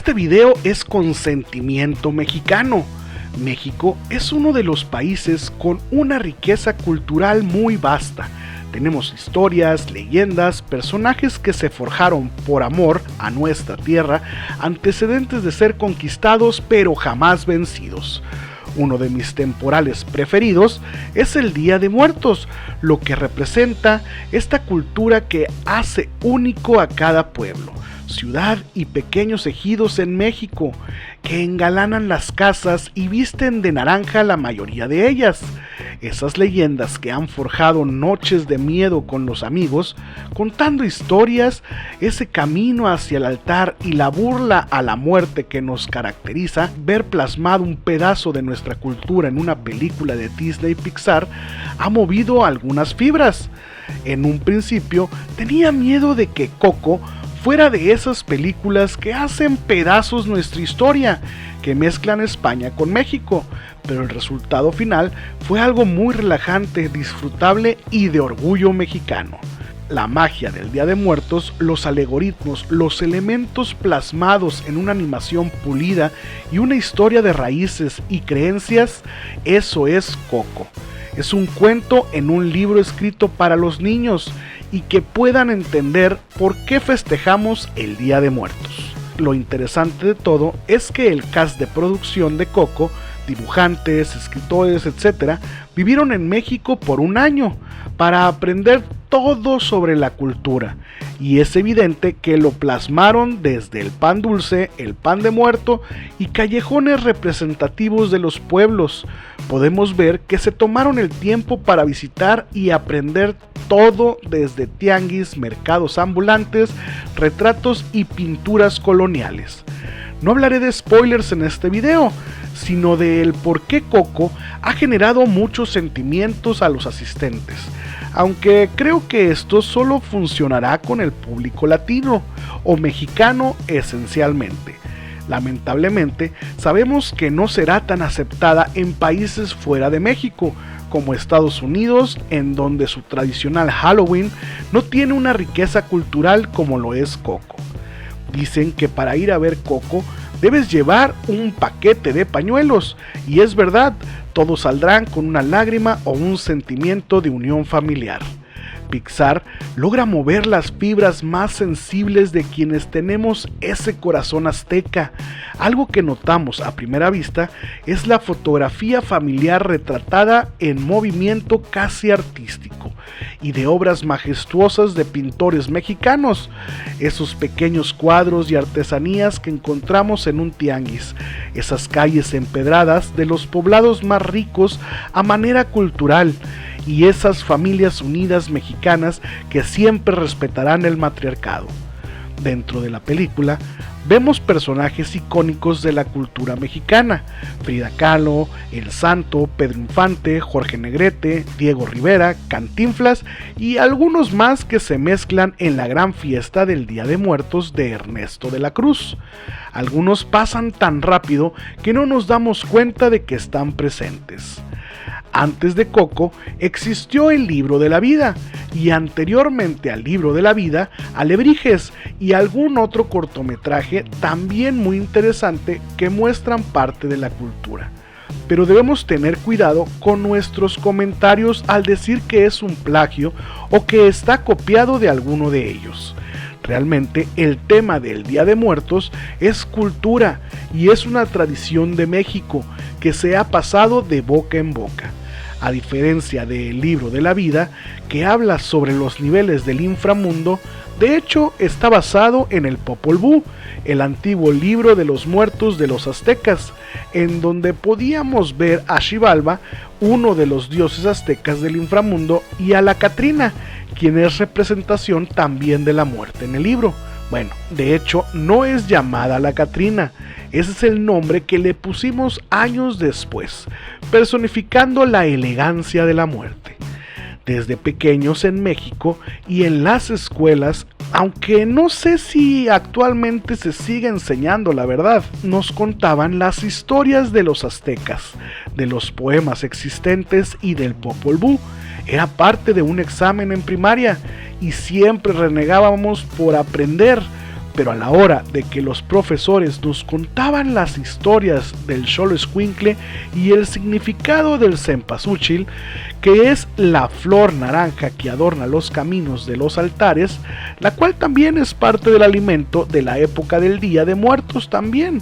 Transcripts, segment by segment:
Este video es consentimiento mexicano. México es uno de los países con una riqueza cultural muy vasta. Tenemos historias, leyendas, personajes que se forjaron por amor a nuestra tierra, antecedentes de ser conquistados pero jamás vencidos. Uno de mis temporales preferidos es el Día de Muertos, lo que representa esta cultura que hace único a cada pueblo, ciudad y pequeños ejidos en México, que engalanan las casas y visten de naranja la mayoría de ellas. Esas leyendas que han forjado noches de miedo con los amigos, contando historias, ese camino hacia el altar y la burla a la muerte que nos caracteriza, ver plasmado un pedazo de nuestra cultura en una película de Disney y Pixar, ha movido algunas fibras. En un principio tenía miedo de que Coco fuera de esas películas que hacen pedazos nuestra historia, que mezclan España con México, pero el resultado final fue algo muy relajante, disfrutable y de orgullo mexicano. La magia del Día de Muertos, los algoritmos, los elementos plasmados en una animación pulida y una historia de raíces y creencias, eso es Coco. Es un cuento en un libro escrito para los niños y que puedan entender por qué festejamos el Día de Muertos. Lo interesante de todo es que el cast de producción de Coco, dibujantes, escritores, etc., vivieron en México por un año para aprender todo sobre la cultura, y es evidente que lo plasmaron desde el pan dulce, el pan de muerto y callejones representativos de los pueblos. Podemos ver que se tomaron el tiempo para visitar y aprender todo desde tianguis, mercados ambulantes, retratos y pinturas coloniales. No hablaré de spoilers en este video, sino del por qué Coco ha generado muchos sentimientos a los asistentes, aunque creo que esto solo funcionará con el público latino o mexicano esencialmente. Lamentablemente, sabemos que no será tan aceptada en países fuera de México, como Estados Unidos, en donde su tradicional Halloween no tiene una riqueza cultural como lo es Coco. Dicen que para ir a ver Coco debes llevar un paquete de pañuelos, y es verdad, todos saldrán con una lágrima o un sentimiento de unión familiar. Pixar logra mover las fibras más sensibles de quienes tenemos ese corazón azteca. Algo que notamos a primera vista es la fotografía familiar retratada en movimiento casi artístico y de obras majestuosas de pintores mexicanos. Esos pequeños cuadros y artesanías que encontramos en un tianguis, esas calles empedradas de los poblados más ricos a manera cultural, y esas familias unidas mexicanas que siempre respetarán el matriarcado. Dentro de la película vemos personajes icónicos de la cultura mexicana: Frida Kahlo, El Santo, Pedro Infante, Jorge Negrete, Diego Rivera, Cantinflas y algunos más que se mezclan en la gran fiesta del Día de Muertos de Ernesto de la Cruz. Algunos pasan tan rápido que no nos damos cuenta de que están presentes. Antes de Coco existió el Libro de la Vida, y anteriormente al Libro de la Vida, Alebrijes y algún otro cortometraje también muy interesante que muestran parte de la cultura. Pero debemos tener cuidado con nuestros comentarios al decir que es un plagio o que está copiado de alguno de ellos. Realmente el tema del Día de Muertos es cultura y es una tradición de México que se ha pasado de boca en boca. A diferencia del Libro de la Vida, que habla sobre los niveles del inframundo, de hecho está basado en el Popol Vuh, el antiguo libro de los muertos de los aztecas, en donde podíamos ver a Xibalba, uno de los dioses aztecas del inframundo, y a la Catrina, quien es representación también de la muerte en el libro. Bueno, de hecho no es llamada la Catrina, ese es el nombre que le pusimos años después, personificando la elegancia de la muerte. Desde pequeños en México y en las escuelas, aunque no sé si actualmente se sigue enseñando, la verdad, nos contaban las historias de los aztecas, de los poemas existentes y del Popol Vuh. Era parte de un examen en primaria y siempre renegábamos por aprender, pero a la hora de que los profesores nos contaban las historias del Xoloescuincle y el significado del cempasúchil, que es la flor naranja que adorna los caminos de los altares, la cual también es parte del alimento de la época del Día de Muertos también,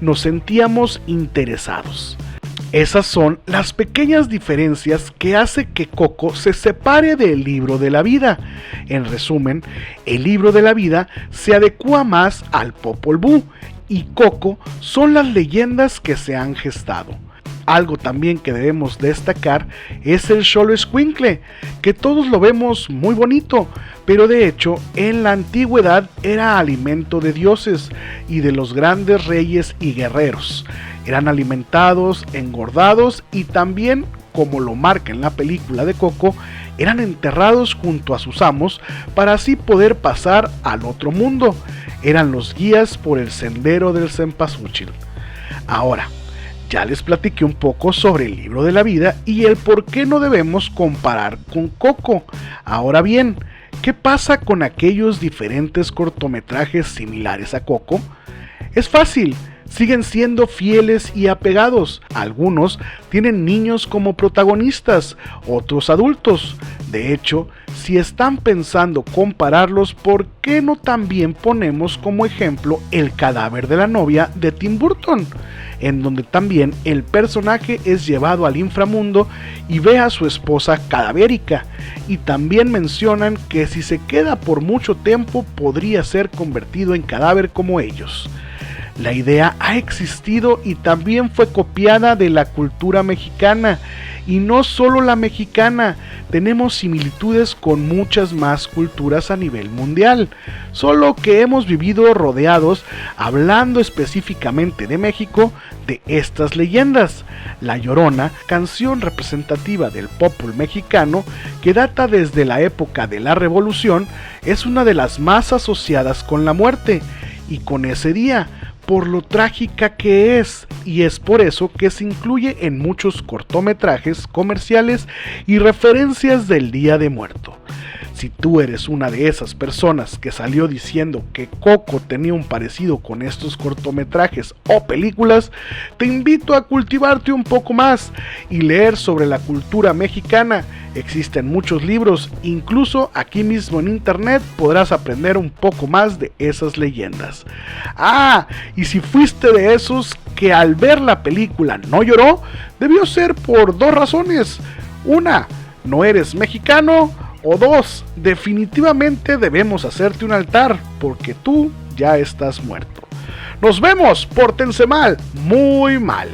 nos sentíamos interesados. Esas son las pequeñas diferencias que hace que Coco se separe del libro de la vida. En resumen, el libro de la vida se adecua más al Popol Vuh y Coco son las leyendas que se han gestado. Algo también que debemos destacar es el Xoloescuincle, que todos lo vemos muy bonito, pero de hecho en la antigüedad era alimento de dioses y de los grandes reyes y guerreros. Eran alimentados, engordados y también, como lo marca en la película de Coco, eran enterrados junto a sus amos para así poder pasar al otro mundo. Eran los guías por el sendero del cempasúchil. Ahora, ya les platiqué un poco sobre el libro de la vida y el por qué no debemos comparar con Coco. Ahora bien, ¿qué pasa con aquellos diferentes cortometrajes similares a Coco? Es fácil. Siguen siendo fieles y apegados. Algunos tienen niños como protagonistas, otros adultos. De hecho, si están pensando compararlos, ¿por qué no también ponemos como ejemplo El cadáver de la novia de Tim Burton? En donde también el personaje es llevado al inframundo y ve a su esposa cadavérica. Y también mencionan que si se queda por mucho tiempo podría ser convertido en cadáver como ellos. La idea ha existido y también fue copiada de la cultura mexicana, y no solo la mexicana, tenemos similitudes con muchas más culturas a nivel mundial, solo que hemos vivido rodeados, hablando específicamente de México, de estas leyendas. La Llorona, canción representativa del popol mexicano, que data desde la época de la Revolución, es una de las más asociadas con la muerte, y con ese día, por lo trágica que es, y es por eso que se incluye en muchos cortometrajes comerciales y referencias del Día de Muerto. Si tú eres una de esas personas que salió diciendo que Coco tenía un parecido con estos cortometrajes o películas, te invito a cultivarte un poco más y leer sobre la cultura mexicana. Existen muchos libros, incluso aquí mismo en internet podrás aprender un poco más de esas leyendas. Y si fuiste de esos que al ver la película no lloró, debió ser por dos razones. Una, no eres mexicano, o dos, definitivamente debemos hacerte un altar, porque tú ya estás muerto. Nos vemos, pórtense mal, muy mal.